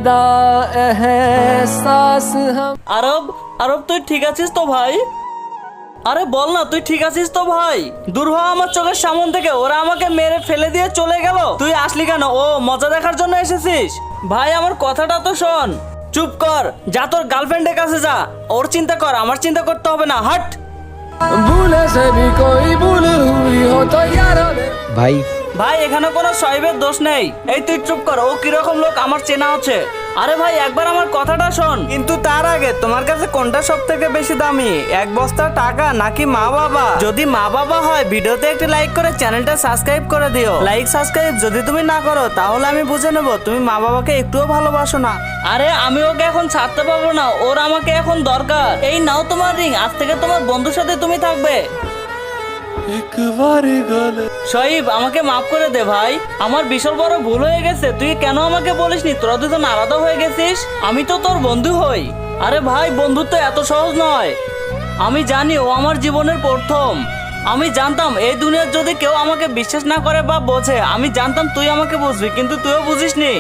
जुदा एहसास हम। আরব আরব তুই ঠিক আছিস তো ভাই? আরে বল না তুই ঠিক আছিস তো ভাই? দূর হ আমার চোখের সামনে থেকে, ওরা আমাকে মেরে ফেলে দিয়ে চলে গেল, তুই আসলি কেন? ও মজা দেখার জন্য এসেছিস? ভাই আমার কথাটা তো শোন। চুপ কর, যা তোর গার্লফ্রেন্ডের কাছে যা, ওর চিন্তা কর, আমার চিন্তা করতে হবে না, হাট। भूले से भी कोई भूल हुई हो तो यार ভাই ভাই এখানে কোনো সাহেবের দোষ নেই। এই তুই চুপ কর, ও কিরকম লোক আমার চেনা আছে। আরে ভাই একবার আমার কথাটা শোন। কিন্তু তার আগে তোমার কাছে কোনটা সব থেকে বেশি দামি, এক বস্তা টাকা নাকি মা বাবা? যদি মা বাবা হয় ভিডিওতে একটি লাইক করে চ্যানেলটা সাবস্ক্রাইব করে দিও। লাইক সাবস্ক্রাইব যদি তুমি না করো তাহলে আমি বুঝে নেব তুমি মা বাবাকে একটুও ভালোবাসো না। আরে আমি ওকে এখন ছাড়তে পারবো না, ওর আমাকে এখন দরকার। এই নাও তোমার রিং, আজ থেকে তোমার বন্ধুর সাথে তুমি থাকবে। শহীব আমাকে মাফ করে দে ভাই, আমার বিশাল বড় ভুল হয়ে গেছে। তুই কেন আমাকে বলিসনি তোরা দুজন আলাদা হয়ে গেছিস? আমি তো তোর বন্ধু হই। আরে ভাই বন্ধুত্ব এত সহজ নয়। আমি জানি ও আমার জীবনের প্রথম। আমি জানতাম এই দুনিয়ার যদি কেউ আমাকে বিশ্বাস না করে বা বোঝে, আমি জানতাম তুই আমাকে বুঝবি, কিন্তু তুইও বুঝিসনি।